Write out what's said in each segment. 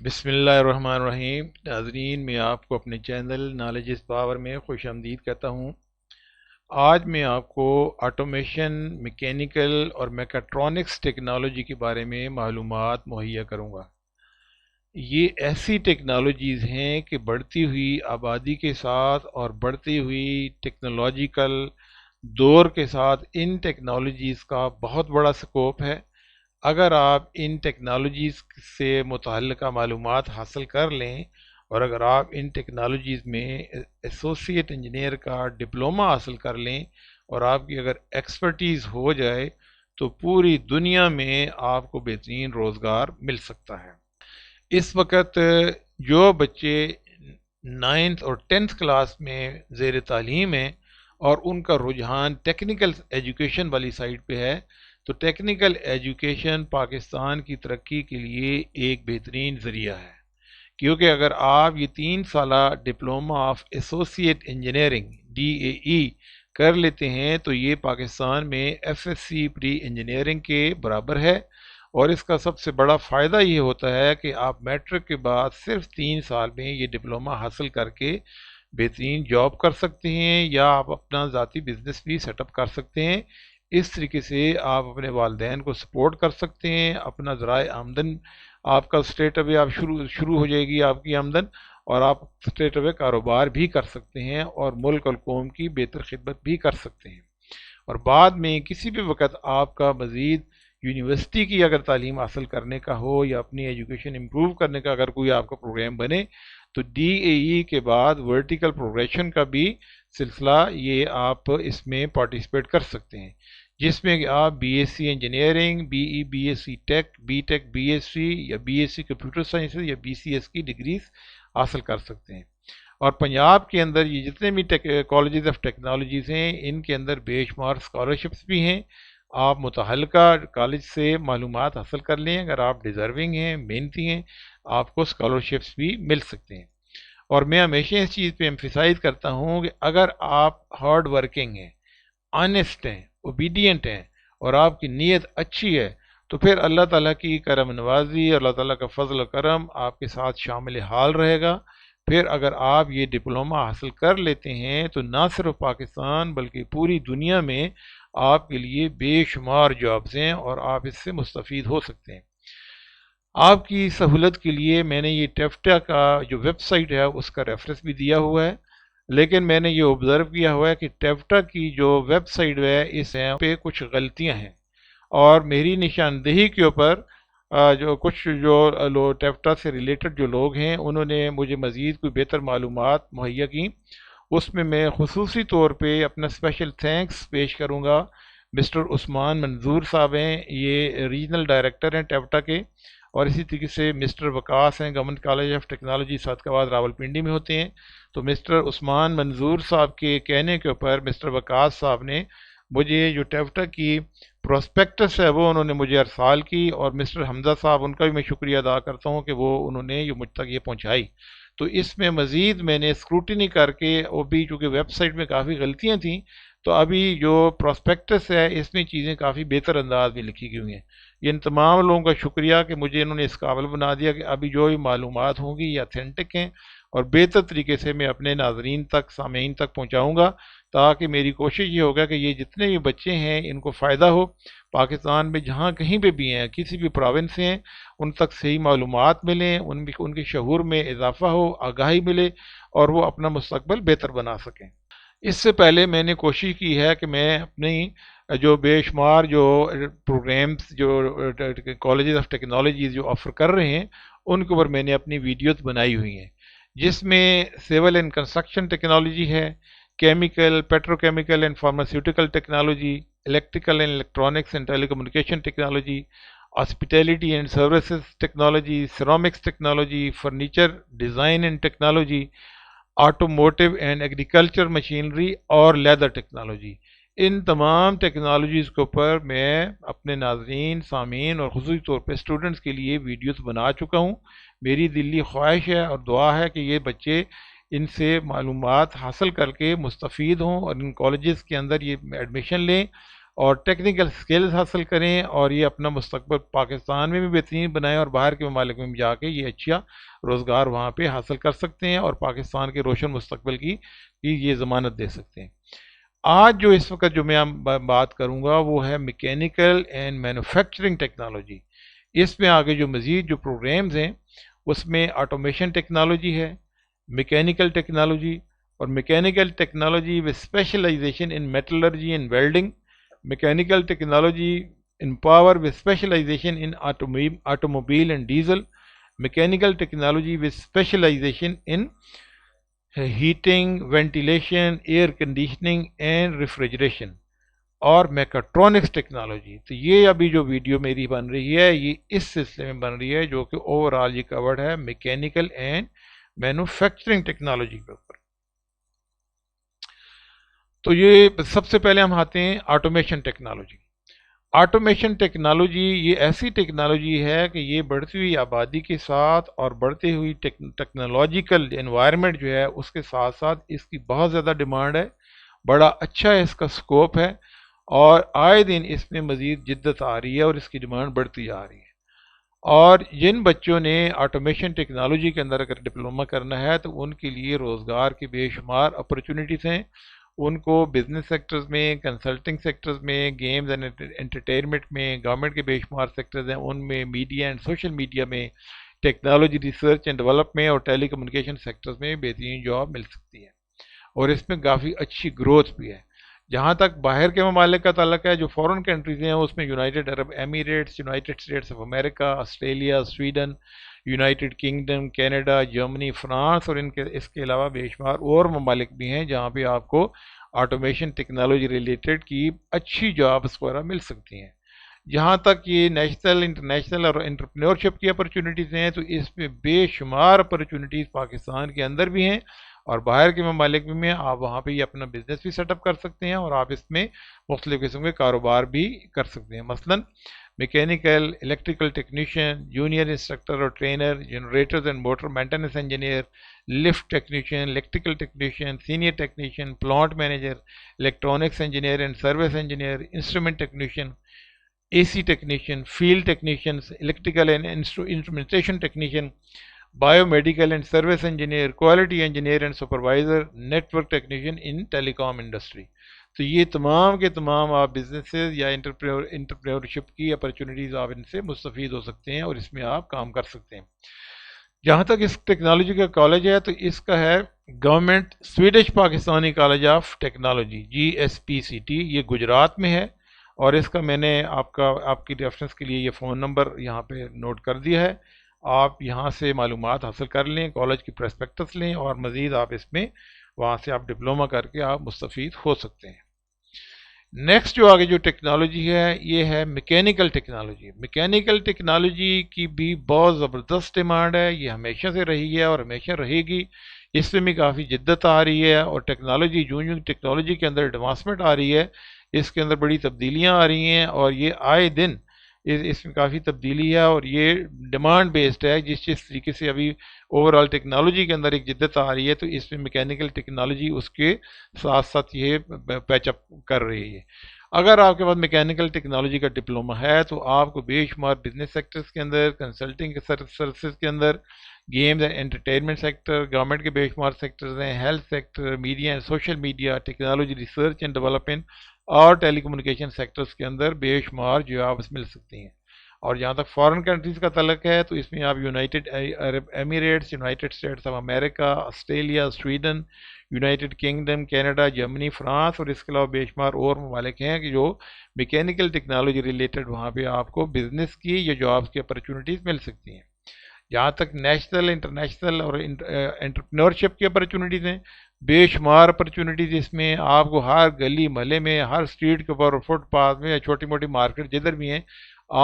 بسم اللہ الرحمن الرحیم۔ ناظرین، میں آپ کو اپنے چینل نالج از پاور میں خوش آمدید کہتا ہوں۔ آج میں آپ کو آٹومیشن، میکینیکل اور میکاٹرونکس ٹیکنالوجی کے بارے میں معلومات مہیا کروں گا۔ یہ ایسی ٹیکنالوجیز ہیں کہ بڑھتی ہوئی آبادی کے ساتھ اور بڑھتی ہوئی ٹیکنالوجیکل دور کے ساتھ ان ٹیکنالوجیز کا بہت بڑا سکوپ ہے۔ اگر آپ ان ٹیکنالوجیز سے متعلقہ معلومات حاصل کر لیں اور اگر آپ ان ٹیکنالوجیز میں ایسوسیٹ انجینئر کا ڈپلومہ حاصل کر لیں اور آپ کی اگر ایکسپرٹیز ہو جائے تو پوری دنیا میں آپ کو بہترین روزگار مل سکتا ہے۔ اس وقت جو بچے 9th اور 10th کلاس میں زیر تعلیم ہیں اور ان کا رجحان ٹیکنیکل ایجوکیشن والی سائڈ پہ ہے، تو ٹیکنیکل ایجوکیشن پاکستان کی ترقی کے لیے ایک بہترین ذریعہ ہے، کیونکہ اگر آپ یہ 3 سالہ diploma of associate engineering DAE کر لیتے ہیں تو یہ پاکستان میں FSC پری انجینئرنگ کے برابر ہے، اور اس کا سب سے بڑا فائدہ یہ ہوتا ہے کہ آپ میٹرک کے بعد صرف 3 سال میں یہ ڈپلومہ حاصل کر کے بہترین جاب کر سکتے ہیں یا آپ اپنا ذاتی بزنس بھی سیٹ اپ کر سکتے ہیں۔ اس طریقے سے آپ اپنے والدین کو سپورٹ کر سکتے ہیں، اپنا ذرائع آمدن آپ کا اسٹریٹ اوے آپ شروع ہو جائے گی آپ کی آمدن، اور آپ اسٹریٹ اوے کاروبار بھی کر سکتے ہیں اور ملک اور قوم کی بہتر خدمت بھی کر سکتے ہیں۔ اور بعد میں کسی بھی وقت آپ کا مزید یونیورسٹی کی اگر تعلیم حاصل کرنے کا ہو یا اپنی ایجوکیشن امپروو کرنے کا اگر کوئی آپ کا پروگرام بنے تو DAE کے بعد ورٹیکل پروگریشن کا بھی سلسلہ یہ آپ اس میں پارٹیسپیٹ کر سکتے ہیں، جس میں کہ آپ BSc engineering, BE BSc take, BTech BSc یا BSc کمپیوٹر سائنسز یا BCS کی ڈگریز حاصل کر سکتے ہیں۔ اور پنجاب کے اندر یہ جتنے بھی کالجز آف ٹیکنالوجیز ہیں ان کے اندر بے شمار اسکالرشپس بھی ہیں۔ آپ متعلقہ کالج سے معلومات حاصل کر لیں، اگر آپ ڈیزرونگ ہیں، محنتی ہیں، آپ کو اسکالرشپس بھی مل سکتے ہیں۔ اور میں ہمیشہ اس چیز پہ ایمفیسائز کرتا ہوں کہ اگر آپ ہارڈ ورکنگ ہیں، آنیسٹ ہیں، اوبیڈینٹ ہیں اور آپ کی نیت اچھی ہے تو پھر اللہ تعالیٰ کی کرم نوازی، اللہ تعالیٰ کا فضل و کرم آپ کے ساتھ شامل حال رہے گا۔ پھر اگر آپ یہ ڈپلومہ حاصل کر لیتے ہیں تو نہ صرف پاکستان بلکہ پوری دنیا میں آپ کے لیے بے شمار جابز ہیں اور آپ اس سے مستفید ہو سکتے ہیں۔ آپ کی سہولت کے لیے میں نے یہ ٹیفٹا کا جو ویب سائٹ ہے اس کا ریفرنس بھی دیا ہوا ہے، لیکن میں نے یہ آبزرو کیا ہوا ہے کہ ٹیفٹا کی جو ویب سائٹ ہے اس پہ کچھ غلطیاں ہیں، اور میری نشاندہی کے اوپر جو کچھ جو ٹیفٹا سے ریلیٹڈ جو لوگ ہیں انہوں نے مجھے مزید کوئی بہتر معلومات مہیا کی۔ اس میں خصوصی طور پہ اپنا اسپیشل تھینکس پیش کروں گا مسٹر عثمان منظور صاحب ہیں، یہ ریجنل ڈائریکٹر ہیں ٹیفٹا کے، اور اسی طریقے سے مسٹر وکاس ہیں، government college of technology Sadiqabad Rawalpindi میں ہوتے ہیں۔ تو مسٹر عثمان منظور صاحب کے کہنے کے اوپر مسٹر وکاس صاحب نے مجھے جو ٹیفٹا کی پروسپیکٹس ہے وہ انہوں نے مجھے ارسال کی، اور مسٹر حمزہ صاحب ان کا بھی میں شکریہ ادا کرتا ہوں کہ وہ انہوں نے یہ مجھ تک یہ پہنچائی۔ تو اس میں مزید میں نے اسکروٹنی کر کے، وہ بھی چونکہ ویب سائٹ میں کافی غلطیاں تھیں تو ابھی جو پروسپیکٹس ہے اس میں چیزیں کافی بہتر انداز میں لکھی گئی ہیں۔ ان تمام لوگوں کا شکریہ کہ مجھے انہوں نے اس قابل بنا دیا کہ ابھی جو بھی معلومات ہوں گی یہ اتھینٹک ہیں اور بہتر طریقے سے میں اپنے ناظرین تک، سامعین تک پہنچاؤں گا، تاکہ میری کوشش یہ ہوگا کہ یہ جتنے بھی بچے ہیں ان کو فائدہ ہو، پاکستان میں جہاں کہیں پہ بھی ہیں، کسی بھی پروونس سے ہیں، ان تک صحیح معلومات ملیں، ان کے شعور میں اضافہ ہو، آگاہی ملے اور وہ اپنا مستقبل بہتر بنا سکیں۔ اس سے پہلے میں نے کوشش کی ہے کہ میں اپنی جو بے شمار جو پروگرامز جو کالجز آف ٹیکنالوجیز جو آفر کر رہے ہیں ان کے اوپر میں نے اپنی ویڈیوز بنائی ہوئی ہیں، جس میں سول اینڈ کنسٹرکشن ٹیکنالوجی ہے، chemical, petrochemical and pharmaceutical technology, electrical and electronics and telecommunication technology, hospitality and services technology, ceramics technology, furniture design and technology, automotive and agriculture machinery اور leather technology. ان تمام technologies کے اوپر میں اپنے ناظرین، سامعین اور خصوصی طور پہ اسٹوڈنٹس کے لیے ویڈیوز بنا چکا ہوں۔ میری دلی خواہش ہے اور دعا ہے کہ یہ بچے ان سے معلومات حاصل کر کے مستفید ہوں اور ان کالجز کے اندر یہ ایڈمیشن لیں اور ٹیکنیکل سکلز حاصل کریں، اور یہ اپنا مستقبل پاکستان میں بھی بہترین بنائیں اور باہر کے ممالک میں بھی جا کے یہ اچھا روزگار وہاں پہ حاصل کر سکتے ہیں اور پاکستان کے روشن مستقبل کی یہ ضمانت دے سکتے ہیں۔ آج جو اس وقت جو میں بات کروں گا وہ ہے میکینیکل اینڈ مینوفیکچرنگ ٹیکنالوجی۔ اس میں آگے جو مزید جو پروگرامز ہیں اس میں آٹومیشن ٹیکنالوجی ہے، میکینیکل ٹیکنالوجی، اور mechanical technology with specialization in metallurgy and welding، mechanical technology in power with specialization in automobile and diesel، mechanical technology with specialization in heating، ventilation، air conditioning and refrigeration، اور میکاٹرونکس technology. تو یہ ابھی جو video میری بن رہی ہے یہ اس سلسلے میں بن رہی ہے جو کہ اوور آل یہ کورڈ ہے میکینیکل اینڈ مینوفیکچرنگ ٹیکنالوجی کے اوپر۔ تو یہ سب سے پہلے ہم آتے ہیں آٹومیشن ٹیکنالوجی۔ آٹومیشن ٹیکنالوجی یہ ایسی ٹیکنالوجی ہے کہ یہ بڑھتی ہوئی آبادی کے ساتھ اور بڑھتی ہوئی ٹیکنالوجیکل انوائرمنٹ جو ہے اس کے ساتھ ساتھ اس کی بہت زیادہ ڈیمانڈ ہے، بڑا اچھا اس کا سکوپ ہے، اور آئے دن اس میں مزید جدت آ رہی ہے اور اس کی ڈیمانڈ بڑھتی جا رہی ہے۔ اور جن بچوں نے آٹومیشن ٹیکنالوجی کے اندر اگر ڈپلومہ کرنا ہے تو ان کے لیے روزگار کی بے شمار اپرچونیٹیز ہیں۔ ان کو بزنس سیکٹرز میں، کنسلٹنگ سیکٹرز میں، گیمز اینڈ انٹرٹینمنٹ میں، گورنمنٹ کے بے شمار سیکٹرز ہیں ان میں، میڈیا اینڈ سوشل میڈیا میں، ٹیکنالوجی ریسرچ اینڈ ڈیولپمنٹ اور ٹیلی کمیونیکیشن سیکٹرز میں بہترین جاب مل سکتی ہے، اور اس میں کافی اچھی گروتھ بھی ہے۔ جہاں تک باہر کے ممالک کا تعلق ہے، جو فورن کنٹریز ہیں اس میں United Arab Emirates, United States of America, Australia, Sweden, United Kingdom, Canada, Germany, France, اور اس کے علاوہ بے شمار اور ممالک بھی ہیں جہاں پہ آپ کو آٹومیشن ٹیکنالوجی ریلیٹڈ کی اچھی جابس وغیرہ مل سکتی ہیں۔ جہاں تک یہ نیشنل، انٹرنیشنل اور انٹرپرینورشپ کی اپرچونیٹیز ہیں تو اس میں بے شمار اپرچونیٹیز پاکستان کے اندر بھی ہیں اور باہر کے ممالک میں۔ آپ وہاں پہ یہ اپنا بزنس بھی سیٹ اپ کر سکتے ہیں اور آپ اس میں مختلف قسم کے کاروبار بھی کر سکتے ہیں، مثلا mechanical, electrical technician, junior instructor اور trainer, generators and motor maintenance engineer, lift technician, electrical technician, senior technician, plant manager, electronics engineer and service engineer, instrument technician, A C technician, field technicians, electrical and instrumentation technician, biomedical and service engineer, quality engineer and supervisor, network technician in telecom industry. تو یہ تمام کے تمام آپ businesses یا entrepreneurship کی opportunities آپ ان سے مستفید ہو سکتے ہیں اور اس میں آپ کام کر سکتے ہیں۔ جہاں تک اس ٹیکنالوجی کا کالج ہے تو اس کا ہے government Swedish Pakistani college of technology, GSPCT، یہ گجرات میں ہے، اور اس کا میں نے آپ کی ریفرنس کے لیے یہ فون نمبر یہاں پہ نوٹ کر دیا ہے۔ آپ یہاں سے معلومات حاصل کر لیں، کالج کی پرسپیکٹس لیں، اور مزید آپ اس میں وہاں سے آپ ڈپلومہ کر کے آپ مستفید ہو سکتے ہیں۔ نیکسٹ جو آگے جو ٹیکنالوجی ہے یہ ہے میکینیکل ٹیکنالوجی۔ میکینیکل ٹیکنالوجی کی بھی بہت زبردست ڈیمانڈ ہے، یہ ہمیشہ سے رہی ہے اور ہمیشہ رہے گی۔ اس میں بھی کافی جدت آ رہی ہے، اور ٹیکنالوجی جو ٹیکنالوجی کے اندر ایڈوانسمنٹ آ رہی ہے اس کے اندر بڑی تبدیلیاں آ رہی ہیں، اور یہ آئے دن اس میں کافی تبدیلی ہے، اور یہ ڈیمانڈ بیسڈ ہے۔ جس طریقے سے ابھی اوور آل ٹیکنالوجی کے اندر ایک جدت آ رہی ہے تو اس میں میکینیکل ٹیکنالوجی اس کے ساتھ ساتھ یہ پیچ اپ کر رہی ہے۔ اگر آپ کے پاس میکینیکل ٹیکنالوجی کا ڈپلومہ ہے تو آپ کو بے شمار بزنس سیکٹرز کے اندر، کنسلٹنگ سروسز کے اندر، games and entertainment sector, government کے بے شمار سیکٹرز ہیں، health sector, media and social media, technology research and development اور ٹیلی کمیونیکیشن سیکٹرز کے اندر بے شمار جابس مل سکتی ہیں۔ اور جہاں تک فارن کنٹریز کا تعلق ہے تو اس میں آپ United Arab Emirates, United States of America, Australia, Sweden, United Kingdom, Canada, Germany, France, اور اس کے علاوہ بے شمار اور ممالک ہیں کہ جو میکینیکل ٹیکنالوجی ریلیٹڈ وہاں پہ آپ کو بزنس کی یا جابس کی اپرچونیٹیز مل سکتی ہیں۔ جہاں تک نیشنل، انٹرنیشنل اور انٹرپرینورشپ کی اپرچونیٹیز ہیں، بے شمار اپرچونیٹیز اس میں آپ کو ہر گلی محلے میں، ہر اسٹریٹ کے اوپر، فٹ پاتھ میں یا چھوٹی موٹی مارکیٹ جدھر بھی ہیں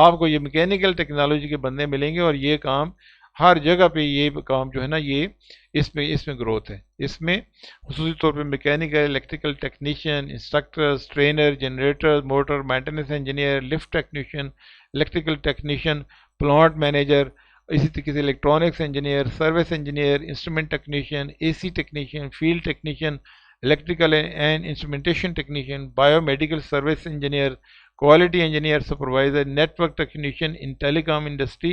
آپ کو یہ میکینیکل ٹیکنالوجی کے بندے ملیں گے، اور یہ کام ہر جگہ پہ یہ کام جو ہے نا یہ اس میں گروتھ ہے۔ اس میں خصوصی طور پہ mechanical, electrical technician, instructors, trainer, generator, motor maintenance engineer, lift technician, electrical technician, plant manager, اسی طریقے سے electronics engineer, service engineer, instrument technician, A C technician, field technician, electrical and instrumentation technician, biomedical service engineer, quality engineer supervisor, network technician in telecom industry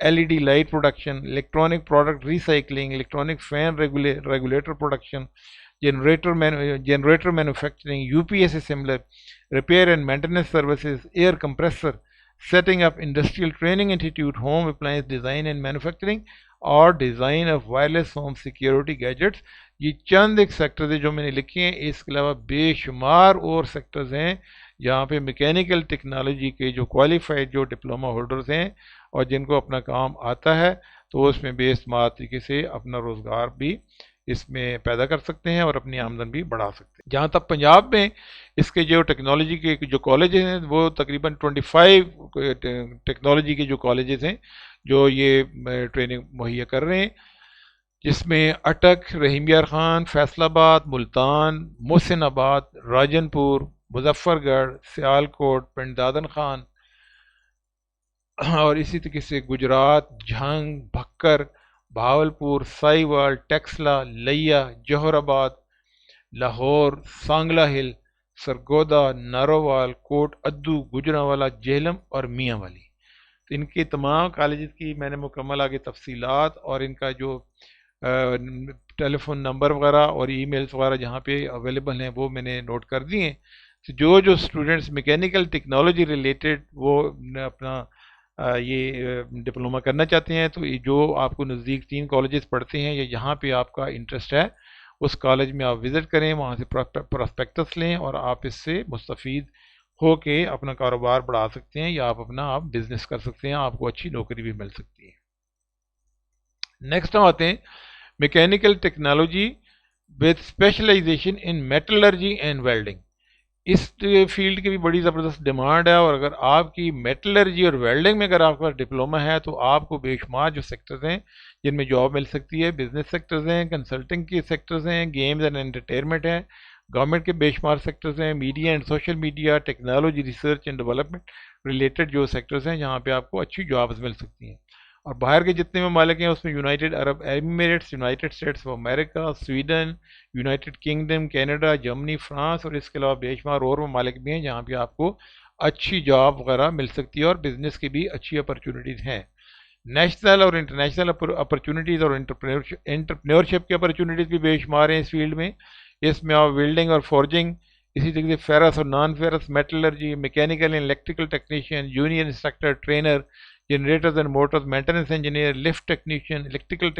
LED light production, electronic product recycling, electronic fan regulator production, generator manufacturing, UPS assembler, repair and maintenance services, air compressor, setting up industrial training institute, home appliance design and manufacturing, اور design of wireless home security gadgets. یہ چند ایک sectors ہیں جو میں نے لکھے ہیں. اس کے علاوہ بے شمار اور سیکٹرز ہیں جہاں پہ میکینیکل ٹیکنالوجی کے جو کوالیفائڈ جو ڈپلومہ ہولڈرز ہیں اور جن کو اپنا کام آتا ہے تو اس میں بے استثمار طریقے سے اپنا روزگار بھی اس میں پیدا کر سکتے ہیں اور اپنی آمدن بھی بڑھا سکتے ہیں. جہاں تک پنجاب میں اس کے جو ٹیکنالوجی کے جو کالجز ہیں وہ تقریباً 25 ٹیکنالوجی کے جو کالجز ہیں جو یہ ٹریننگ مہیا کر رہے ہیں، جس میں اٹک، رحیم یار خان، فیصل آباد، ملتان، محسن آباد، راجن پور، مظفر گڑھ، سیال کوٹ، پنڈ دادن خان، اور اسی طریقے سے گجرات، جھنگ، بھکر، بھاولپور، سائیوال، ٹیکسلا، لیا، جوہر آباد، لاہور، سانگلہ ہل، سرگودا، نارووال، کوٹ ادو، گجرانوالا، جہلم اور میاں والی. تو ان کے تمام کالجز کی میں نے مکمل آگے تفصیلات اور ان کا جو ٹیلی فون نمبر وغیرہ اور ای میلز وغیرہ جہاں پہ اویلیبل ہیں وہ میں نے نوٹ کر دی ہیں. جو اسٹوڈنٹس میکینیکل ٹیکنالوجی ریلیٹڈ وہ اپنا یہ ڈپلومہ کرنا چاہتے ہیں تو جو آپ کو نزدیک 3 کالجز پڑھتے ہیں یا جہاں پہ آپ کا انٹرسٹ ہے اس کالج میں آپ وزٹ کریں، وہاں سے پراسپیکٹس لیں اور آپ اس سے مستفید ہو کے اپنا کاروبار بڑھا سکتے ہیں یا آپ بزنس کر سکتے ہیں، آپ کو اچھی نوکری بھی مل سکتی ہے. نیکسٹ ہم آتے ہیں mechanical technology with specialization in metallurgy and welding. اس فیلڈ کی بھی بڑی زبردست ڈیمانڈ ہے، اور اگر آپ کی میٹلرجی اور ویلڈنگ میں اگر آپ کا ڈپلومہ ہے تو آپ کو بے شمار جو سیکٹرز ہیں جن میں جاب مل سکتی ہے. بزنس سیکٹرز ہیں، کنسلٹنگ کے سیکٹرز ہیں، گیمز اینڈ انٹرٹینمنٹ ہیں، گورنمنٹ کے بے شمار سیکٹرز ہیں، media and social media, technology research and development related جو سیکٹرز ہیں جہاں پہ آپ کو اچھی جابز مل سکتی ہیں. اور باہر کے جتنے ممالک ہیں اس میں United Arab Emirates, United States of America, Sweden, United Kingdom, Canada, Germany, France اور اس کے علاوہ بے شمار اور ممالک بھی ہیں جہاں پہ آپ کو اچھی جاب وغیرہ مل سکتی ہے اور بزنس کی بھی اچھی اپرچونیٹیز ہیں. نیشنل اور انٹرنیشنل اپرچونیٹیز اور انٹرپرینورشپ کی اپرچونیٹیز بھی بے شمار ہیں اس فیلڈ میں. اس میں آپ ویلڈنگ اور فورجنگ، اسی طریقے سے فیرس اور non ferrous metallurgy, mechanical and electrical technician, junior instructor, trainer, generators and motors maintenance engineer, lift technician, electrical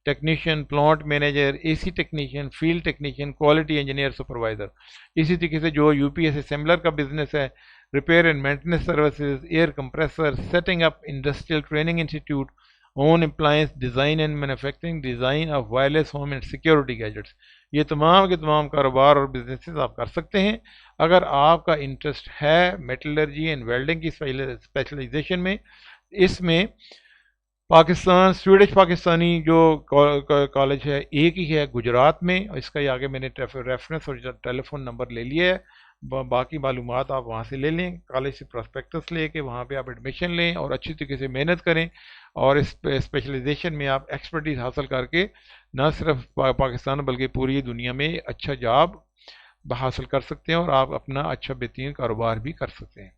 technician, plant manager, AC technician, field technician, quality engineer, supervisor. اسی طریقے سے جو UPS assembler کا business ہے، repair and maintenance services, air compressor, setting up industrial training institute, own appliance design and manufacturing, design of wireless home and security gadgets. یہ تمام کے تمام کاروبار اور بزنسز آپ کر سکتے ہیں اگر آپ کا انٹرسٹ ہے میٹلرجی اینڈ ویلڈنگ کی اسپیشلائزیشن میں. اس میں پاکستان سویڈش پاکستانی جو کالج ہے ایک ہی ہے گجرات میں، اس کا آگے میں نے ریفرنس اور ٹیلی فون نمبر لے لیا ہے. باقی معلومات آپ وہاں سے لے لیں، کالج سے پراسپیکٹس لے کے وہاں پہ آپ ایڈمیشن لیں اور اچھی طریقے سے محنت کریں اور اس اسپیشلائزیشن میں آپ ایکسپرٹیز حاصل کر کے نہ صرف پاکستان بلکہ پوری دنیا میں اچھا جاب حاصل کر سکتے ہیں اور آپ اپنا اچھا بہترین کاروبار بھی کر سکتے ہیں.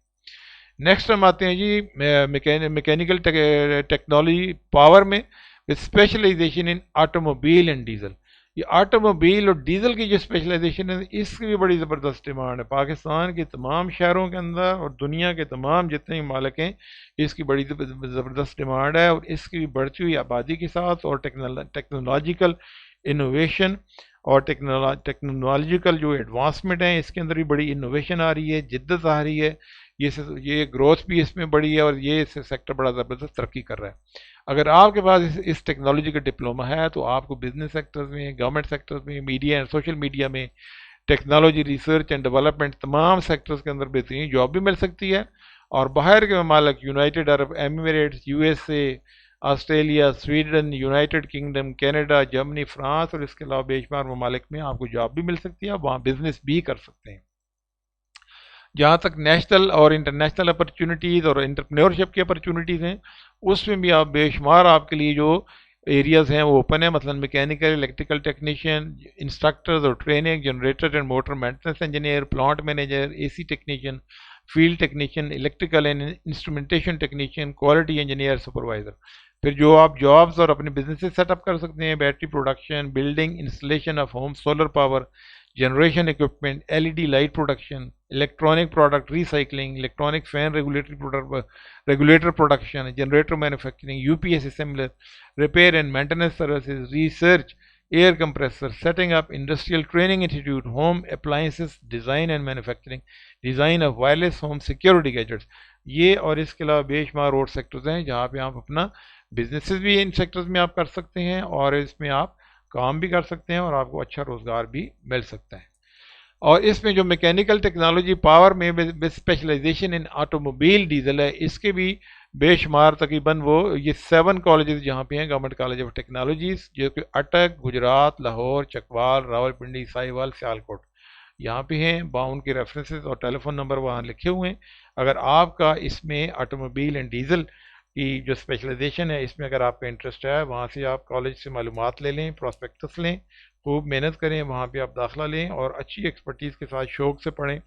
نیکسٹ ہم آتے ہیں جی میکینیکل ٹیکنالوجی پاور میں with specialization in automobile and diesel. یہ آٹو موبائل اور ڈیزل کی جو اسپیشلائزیشن ہے اس کی بھی بڑی زبردست ڈیمانڈ ہے. پاکستان کے تمام شہروں کے اندر اور دنیا کے تمام جتنے ممالک ہیں اس کی بڑی زبردست ڈیمانڈ ہے، اور اس کی بڑھتی ہوئی آبادی کے ساتھ اور ٹیکنالوجیکل انوویشن اور ٹیکنالوجیکل جو ایڈوانسمنٹ ہیں اس کے اندر بھی بڑی انوویشن آ رہی ہے، جدت آ رہی ہے. یہ گروتھ بھی اس میں بڑی ہے اور یہ سیکٹر بڑا زبردست ترقی کر رہا ہے. اگر آپ کے پاس اس ٹیکنالوجی کا ڈپلومہ ہے تو آپ کو بزنس سیکٹرز میں، گورنمنٹ سیکٹرز میں، میڈیا اینڈ سوشل میڈیا میں، ٹیکنالوجی ریسرچ اینڈ ڈیولپمنٹ تمام سیکٹرز کے اندر بہترین جاب بھی مل سکتی ہے. اور باہر کے ممالک United Arab Emirates, USA، Australia, Sweden, United Kingdom, Canada, Germany, France اور اس کے علاوہ بے شمار ممالک میں آپ کو جاب بھی مل سکتی ہے، وہاں بزنس بھی کر سکتے ہیں. جہاں تک نیشنل اور انٹرنیشنل اپرچونیٹیز اور انٹرپرینورشپ کی اپرچونیٹیز ہیں اس میں بھی آپ بے شمار آپ کے لیے جو ایریاز ہیں وہ اوپن ہیں، مثلا میکینیکل الیکٹریکل ٹیکنیشین، انسٹرکٹرز اور training, generator and motor maintenance engineer, plant manager, A C technician, field technician, electrical and instrumentation technician, quality engineer, supervisor. پھر جو آپ جابز اور اپنے بزنسز سیٹ اپ کر سکتے ہیں، battery production, building installation of home solar power generation equipment, L E D light production, electronic product recycling, electronic fan regulator production, generator manufacturing, U P S assembler, repair and maintenance services, research, air compressor, setting up industrial training institute, home appliances design and manufacturing, design of wireless home security gadgets. یہ اور اس کے علاوہ بے شمار اور sectors ہیں جہاں پہ آپ اپنا بزنسز بھی ان سیکٹرز میں آپ کر سکتے ہیں اور اس میں آپ کام بھی کر سکتے ہیں اور آپ کو اچھا روزگار بھی مل سکتا ہے۔ اور اس میں جو میکینیکل ٹیکنالوجی پاور میں specialisation in auto mobile diesel ہے، اس کے بھی بے شمار تقریباً وہ یہ 7 کالجز جہاں پہ ہیں، گورنمنٹ کالج آف ٹیکنالوجیز، جو کہ اٹک، گجرات، لاہور، چکوال، راولپنڈی، ساہیوال، سیالکوٹ یہاں پہ ہیں۔ ان کے ریفرنسز اور ٹیلی فون نمبر وہاں لکھے ہوئے ہیں۔ اگر آپ کا اس میں آٹو موبائل اینڈ ڈیزل کی جو اسپیشلائزیشن ہے اس میں اگر آپ کا انٹرسٹ ہے، وہاں سے آپ کالج سے معلومات لے لیں، پراسپیکٹس لیں، خوب محنت کریں، وہاں پہ آپ داخلہ لیں اور اچھی ایکسپرٹیز کے ساتھ شوق سے پڑھیں،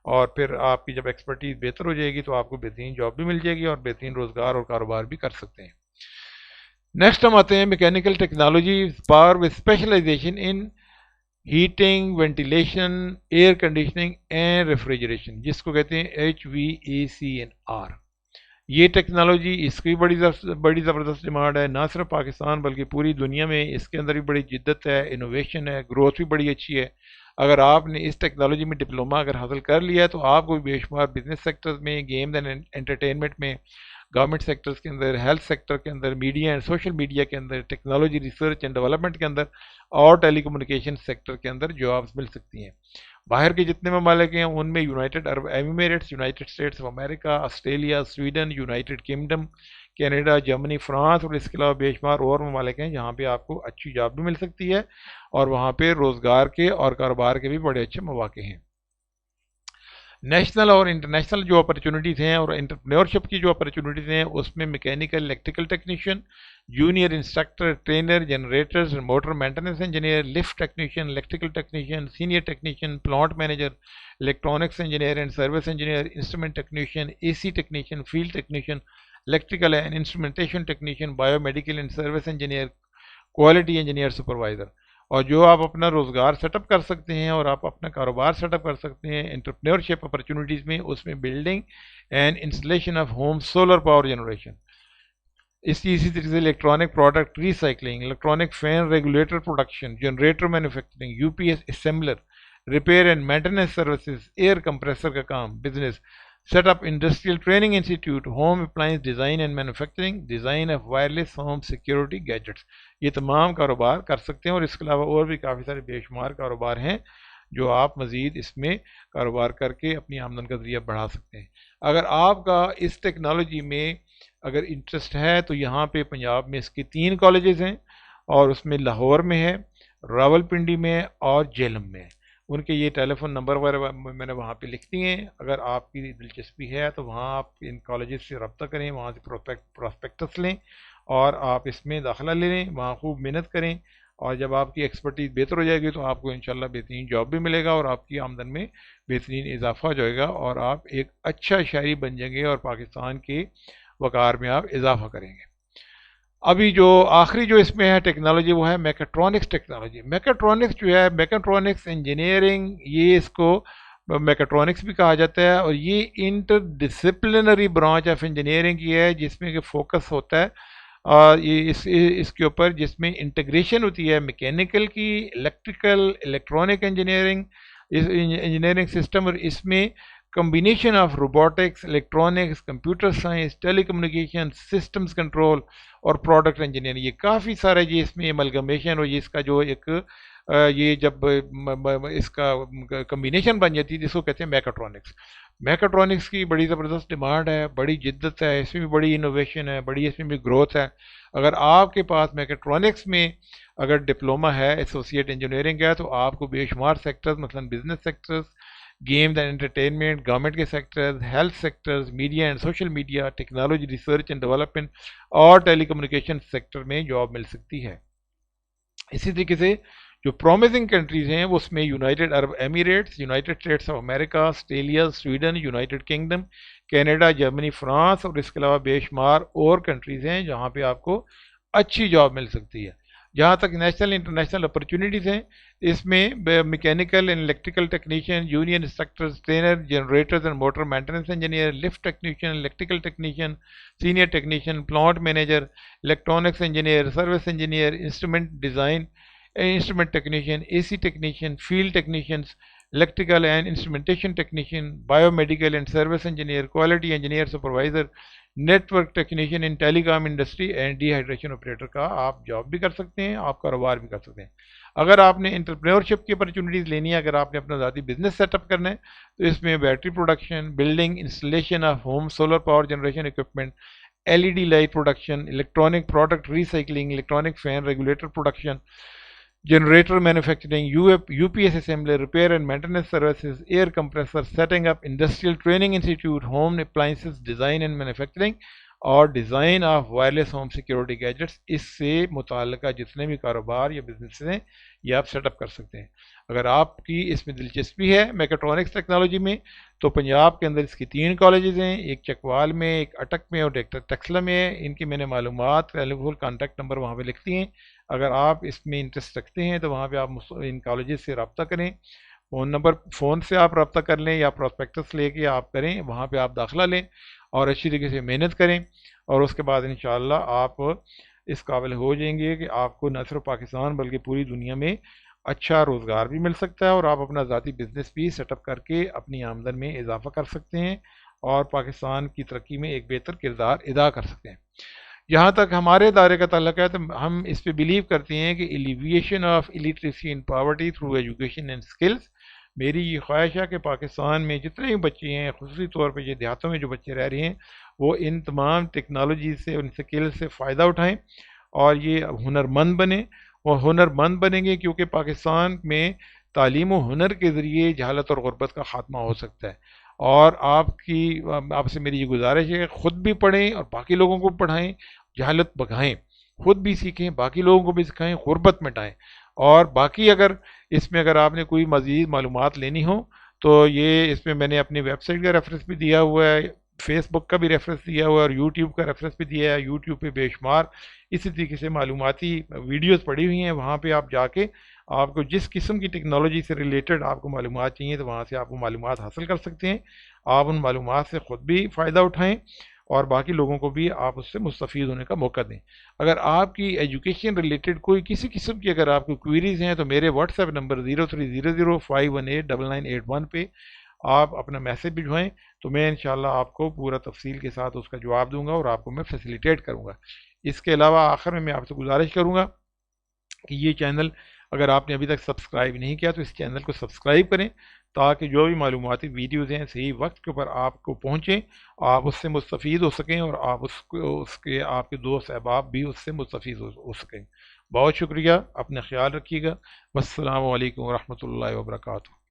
اور پھر آپ کی جب ایکسپرٹیز بہتر ہو جائے گی تو آپ کو بہترین جاب بھی مل جائے گی اور بہترین روزگار اور کاروبار بھی کر سکتے ہیں۔ نیکسٹ ہم آتے ہیں mechanical technology power with specialization in heating, ventilation, air conditioning and refrigeration, جس کو کہتے ہیں HVAC&R۔ یہ ٹیکنالوجی اس کی بڑی زبردست ڈیمانڈ ہے، نہ صرف پاکستان بلکہ پوری دنیا میں اس کے اندر بھی بڑی جدت ہے، انوویشن ہے، گروتھ بھی بڑی اچھی ہے۔ اگر آپ نے اس ٹیکنالوجی میں ڈپلوما اگر حاصل کر لیا ہے تو آپ کو بے شمار بزنس سیکٹرز میں، گیمز اینڈ انٹرٹینمنٹ میں، گورنمنٹ سیکٹرز کے اندر، ہیلتھ سیکٹر کے اندر، میڈیا اینڈ سوشل میڈیا کے اندر، ٹیکنالوجی ریسرچ اینڈ ڈیولپمنٹ کے اندر اور ٹیلی کمیونیکیشن سیکٹر کے اندر جابز مل سکتی ہیں۔ باہر کے جتنے ممالک ہیں ان میں United Arab Emirates, United States of America, Australia, Sweden, United Kingdom, Canada, Germany, France اور اس کے علاوہ بے شمار اور ممالک ہیں جہاں پہ آپ کو اچھی جاب بھی مل سکتی ہے اور وہاں پہ روزگار کے اور کاروبار کے بھی بڑے اچھے مواقع ہیں۔ نیشنل اور انٹرنیشنل جو اپرچونیٹیز ہیں اور انٹرپرینورشپ کی جو اپرچونیٹیز ہیں اس میں mechanical electrical technician, junior instructor, trainer, generators, motor maintenance engineer, lift technician, electrical technician, senior technician, plant manager, electronics engineer and service engineer, instrument technician, A C technician, field technician, electrical and instrumentation technician, biomedical and service engineer, quality engineer, supervisor. اور جو آپ اپنا روزگار set up کر سکتے ہیں اور آپ اپنا کاروبار سیٹ اپ کر سکتے ہیں انٹرپرینورشپ اپرچونیٹیز میں، اس میں building and installation of home solar power generation, اسی طریقے سے electronic product recycling, electronic fan regulator production, generator manufacturing, U P S assembler, repair and maintenance services, air compressor کا کام، business, set up industrial training institute, home appliance design and manufacturing, design of wireless home security gadgets, یہ تمام کاروبار کر سکتے ہیں اور اس کے علاوہ اور بھی کافی سارے بے شمار کاروبار ہیں جو آپ مزید اس میں کاروبار کر کے اپنی آمدن کا ذریعہ بڑھا سکتے ہیں۔ اگر آپ کا اس ٹیکنالوجی میں اگر انٹرسٹ ہے تو یہاں پہ پنجاب میں اس کی 3 کالجز ہیں اور اس میں لاہور میں ہے، راولپنڈی میں اور جہلم میں ہے۔ ان کے یہ ٹیلی فون نمبر وغیرہ میں نے وہاں پہ لکھ دیے ہیں، اگر آپ کی دلچسپی ہے تو وہاں آپ ان کالجز سے رابطہ کریں، وہاں سے پراسپیکٹس لیں اور آپ اس میں داخلہ لے لیں، وہاں خوب محنت کریں اور جب آپ کی ایکسپرٹیز بہتر ہو جائے گی تو آپ کو انشاءاللہ بہترین جاب بھی ملے گا اور آپ کی آمدن میں بہترین اضافہ ہو جائے گا اور آپ ایک اچھا شہری بن جائیں گے اور پاکستان کے وقار میں آپ اضافہ کریں گے۔ ابھی جو آخری جو اس میں ہے ٹیکنالوجی وہ ہے میکاٹرونکس ٹیکنالوجی۔ میکاٹرونکس جو ہے میکاٹرونکس انجینئرنگ، یہ اس کو میکاٹرونکس بھی کہا جاتا ہے اور یہ interdisciplinary branch of engineering کی ہے جس میں کہ فوکس ہوتا ہے اور یہ اس کے اوپر جس میں انٹیگریشن ہوتی ہے میکینیکل کی، الیکٹریکل، الیکٹرانک انجینئرنگ سسٹم، اور اس میں combination of robotics, electronics, computer science, telecommunication, systems control اور پروڈکٹ انجینئرنگ، یہ کافی سارے یہ اس میں املگمیشن اور یہ اس کا جو ایک یہ جب اس کا کمبینیشن بن جاتی ہے جس کو کہتے ہیں میکاٹرونکس۔ میکاٹرونکس کی بڑی زبردست ڈیمانڈ ہے، بڑی جدت ہے، اس میں بھی بڑی انوویشن ہے، بڑی اس میں بھی گروتھ ہے. اگر آپ کے پاس میکاٹرونکس میں اگر ڈپلومہ ہے، ایسوسیٹ انجینئرنگ ہے، تو آپ کو بے شمار سیکٹرز مثلا business sectors, games and entertainment, government کے sectors, health sectors, media and social media, technology research and development اور ٹیلی کمیونیکیشن سیکٹر میں جاب مل سکتی ہے. اسی طریقے سے جو پرومسنگ کنٹریز ہیں وہ اس میں United Arab Emirates, United States of America, Australia, Sweden, United Kingdom, Canada, Germany, France اور اس کے علاوہ بے شمار اور کنٹریز ہیں جہاں پہ آپ کو اچھی جاب مل سکتی ہے. جہاں تک نیشنل انٹرنیشنل اپرچونیٹیز ہیں، اس میں mechanical and electrical technician, union instructors, trainer, generators and motor maintenance engineer, lift technician, electrical technician, senior technician, plant manager, electronics engineer, service engineer, instrument technician, A C technician, field technicians, electrical and instrumentation technician, biomedical and service engineer, quality engineer supervisor, network technician in telecom industry and dehydration operator کا آپ job بھی کر سکتے ہیں، آپ کاروبار بھی کر سکتے ہیں. اگر آپ نے انٹرپرینورشپ کی اپرچونیٹیز لینی ہے، اگر آپ نے اپنا ذاتی بزنس سیٹ اپ کرنا ہے، تو اس میں battery production, building, installation of home solar power generation equipment, L E D light production, electronic product recycling, electronic fan regulator production, generator manufacturing, U P S assembly, repair and maintenance services, air compressor, setting up industrial training institute, home appliances design and manufacturing اور design of wireless home security gadgets. اس سے متعلقہ جتنے بھی کاروبار یا business ہیں یہ آپ سیٹ اپ کر سکتے ہیں. اگر آپ کی اس میں دلچسپی ہے میکاٹرونکس ٹیکنالوجی میں، تو پنجاب کے اندر اس کی 3 کالجز ہیں، ایک چکوال میں، ایک اٹک میں اور ایک ٹیکسلا میں ہے. ان کی میں نے معلومات کانٹیکٹ نمبر وہاں پہ لکھتی ہیں. اگر آپ اس میں انٹرسٹ رکھتے ہیں تو وہاں پہ آپ ان کالجز سے رابطہ کریں. فون سے آپ رابطہ کر لیں یا پراسپیکٹس لے کے آپ کریں، وہاں پہ آپ داخلہ لیں اور اچھی طریقے سے محنت کریں، اور اس کے بعد انشاءاللہ آپ اس قابل ہو جائیں گے کہ آپ کو نہ صرف پاکستان بلکہ پوری دنیا میں اچھا روزگار بھی مل سکتا ہے، اور آپ اپنا ذاتی بزنس بھی سیٹ اپ کر کے اپنی آمدن میں اضافہ کر سکتے ہیں اور پاکستان کی ترقی میں ایک بہتر کردار ادا کر سکتے ہیں. جہاں تک ہمارے ادارے کا تعلق ہے تو ہم اس پہ بلیو کرتے ہیں کہ alleviation of illiteracy and poverty through education and skills. میری یہ خواہش ہے کہ پاکستان میں جتنے بھی بچے ہیں، خصوصی طور پہ یہ دیہاتوں میں جو بچے رہ رہے ہیں، وہ ان تمام ٹیکنالوجی سے، ان سکلز سے فائدہ اٹھائیں اور یہ ہنرمند بنیں. وہ ہنرمند بنیں گے کیونکہ پاکستان میں تعلیم و ہنر کے ذریعے جہالت اور غربت کا خاتمہ ہو سکتا ہے. اور آپ سے میری یہ گزارش ہے کہ خود بھی پڑھیں اور باقی لوگوں کو پڑھائیں، جہالت بھگائیں، خود بھی سیکھیں، باقی لوگوں کو بھی سکھائیں، غربت مٹائیں. اور باقی اگر آپ نے کوئی مزید معلومات لینی ہو تو یہ اس میں نے اپنی ویب سائٹ کا ریفرنس بھی دیا ہوا ہے، فیس بک کا بھی ریفرنس دیا ہوا ہے اور یوٹیوب کا ریفرنس بھی دیا ہے. یوٹیوب پہ بے شمار اسی طریقے سے معلوماتی ویڈیوز پڑی ہوئی ہیں، وہاں پہ آپ جا کے آپ کو جس قسم کی ٹیکنالوجی سے ریلیٹڈ آپ کو معلومات چاہیے تو وہاں سے آپ کو معلومات حاصل کر سکتے ہیں. آپ ان معلومات سے خود بھی فائدہ اٹھائیں اور باقی لوگوں کو بھی آپ اس سے مستفید ہونے کا موقع دیں. اگر آپ کی ایجوکیشن ریلیٹڈ کوئی کسی قسم کی اگر آپ کو کوئریز ہیں تو میرے واٹس ایپ نمبر 0300518981 پہ آپ اپنا میسج بھجوائیں تو میں انشاءاللہ آپ کو پورا تفصیل کے ساتھ اس کا جواب دوں گا اور آپ کو میں فیسیلیٹیٹ کروں گا. اس کے علاوہ آخر میں آپ سے گزارش کروں گا کہ یہ چینل اگر آپ نے ابھی تک سبسکرائب نہیں کیا تو اس چینل کو سبسکرائب کریں تاکہ جو بھی معلوماتی ویڈیوز ہیں صحیح وقت کے اوپر آپ کو پہنچیں، آپ اس سے مستفید ہو سکیں اور آپ کے دوست احباب بھی اس سے مستفید ہو سکیں. بہت شکریہ، اپنا خیال رکھیے گا. والسلام علیکم ورحمۃ اللہ وبرکاتہ.